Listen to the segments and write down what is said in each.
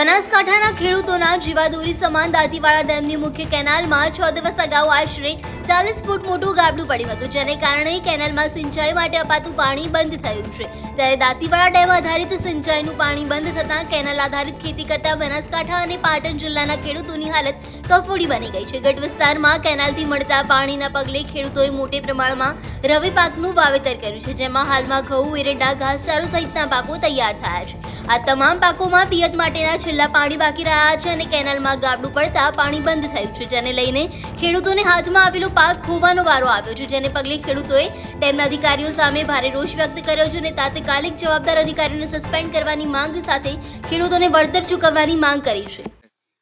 બનાસકાંઠાના ખેડૂતોના જીવાદોરી સમાન દાંતીવાડા ડેમની મુખ્ય કેનાલમાં 6 દિવસ અગાઉ આશરે 40 ફૂટ મોટું ગાબડું પડ્યું હતું, જેને કારણે કેનાલમાં સિંચાઈ માટે અપાતું પાણી બંધ થયું છે। ત્યારે દાંતીવાડા ડેમ આધારિત સિંચાઈનું પાણી બંધ થતાં કેનાલ આધારિત ખેતી કરતા બનાસકાંઠા અને પાટણ જિલ્લાના ખેડૂતોની હાલત કફોડી બની ગઈ છે। ગઢ વિસ્તારમાં કેનાલથી મળતા પાણીના પગલે ખેડૂતોએ મોટે પ્રમાણમાં રવિ પાકનું વાવેતર કર્યું છે, જેમાં હાલમાં ઘઉં, એરંડા, ઘાસચારો સહિતના પાકો તૈયાર થયા છે। આ તમામ પાકોમાં પિયત માટેના છેલ્લા પાણી બાકી રહ્યા છે અને કેનાલમાં ગાબડું પડતા પાણી બંધ થયું છે, જેને લઈને ખેડૂતોને હાથમાં આવેલો પાક ખોવાનો વારો આવ્યો છે, જેને પગલે ખેડૂતોએ ડેમના અધિકારીઓ સામે ભારે રોષ વ્યક્ત કર્યો છે અને તાત્કાલિક જવાબદાર અધિકારીઓને સસ્પેન્ડ કરવાની માંગ સાથે ખેડૂતોને વળતર ચૂકવવાની માંગ કરી છે।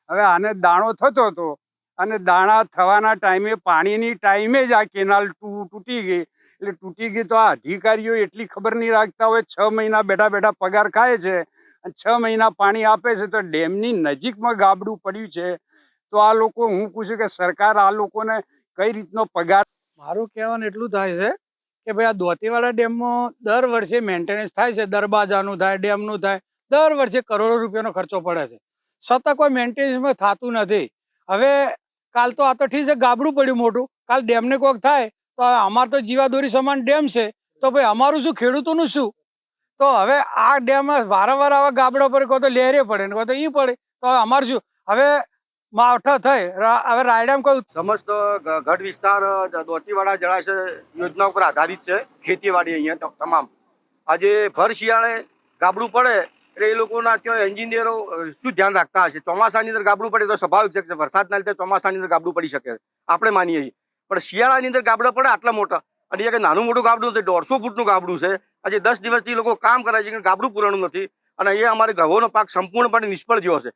હવે આને દાણો થતો હતો અને દાણા થવાના ટાઈમે પાણીની ટાઈમે જ આ કેનાલ તૂટી ગઈ, એટલે તૂટી ગઈ તો આ અધિકારીઓ એટલી ખબર નહીં રાખતા હોય। 6 મહિના બેઠા બેઠા પગાર ખાય છે અને 6 મહિના પાણી આપે છે, તો ડેમની નજીકમાં ગાબડું પડ્યું છે, તો આ લોકો હું પૂછું કે સરકાર આ લોકોને કઈ રીતનો પગાર। મારું કહેવાનું એટલું થાય છે કે ભાઈ આ દાંતીવાડા ડેમમાં દર વર્ષે મેન્ટેનન્સ થાય છે, દરવાજાનું થાય, ડેમનું થાય, દર વર્ષે કરોડો રૂપિયાનો ખર્ચો પડે છે, છતાં કોઈ મેન્ટેનન્સમાં થતું નથી। હવે કાલ તો આ તો ઠીક છે, ગાબડું પડ્યું મોટું, કાલ ડેમને કોઈક થાય તો અમારે તો જીવાદોરી સમાન ડેમ છે, તો ભાઈ અમારું શું, ખેડૂતોનું શું? તો હવે આ ડેમમાં વારંવાર આવા ગાબડા પડે, કોઈ તો લહેરે પડે ને કોઈ તો ઈ પડે, તો હવે અમારું શું? હવે માવઠા થઈ હવે રાયડામાં કોઈ સમસ્ત ગઢ વિસ્તાર દાંતીવાડા જળાશય યોજના ઉપર આધારિત છે। ખેતીવાડી અહીંયા તમામ આજે ભર શિયાળે ગાબડું પડે એટલે એ લોકોના ત્યાં એન્જિનિયરો શું ધ્યાન રાખતા હશે? ચોમાસાની અંદર ગાબડું પડે તો સ્વાભાવિક છે, વરસાદના લીધે ચોમાસાની અંદર ગાબડું પડી શકે, આપણે માનીએ છીએ, પણ શિયાળાની અંદર ગાબડા પડે આટલા મોટા, અને એક નાનું મોટું ગાબડું છે, 150 ફૂટનું ગાબડું છે। આજે 10 દિવસથી લોકો કામ કરે છે કે ગાબડું પૂરાણું નથી, અને અહીંયા અમારે ઘઉંનો પાક સંપૂર્ણપણે નિષ્ફળ ગયો છે।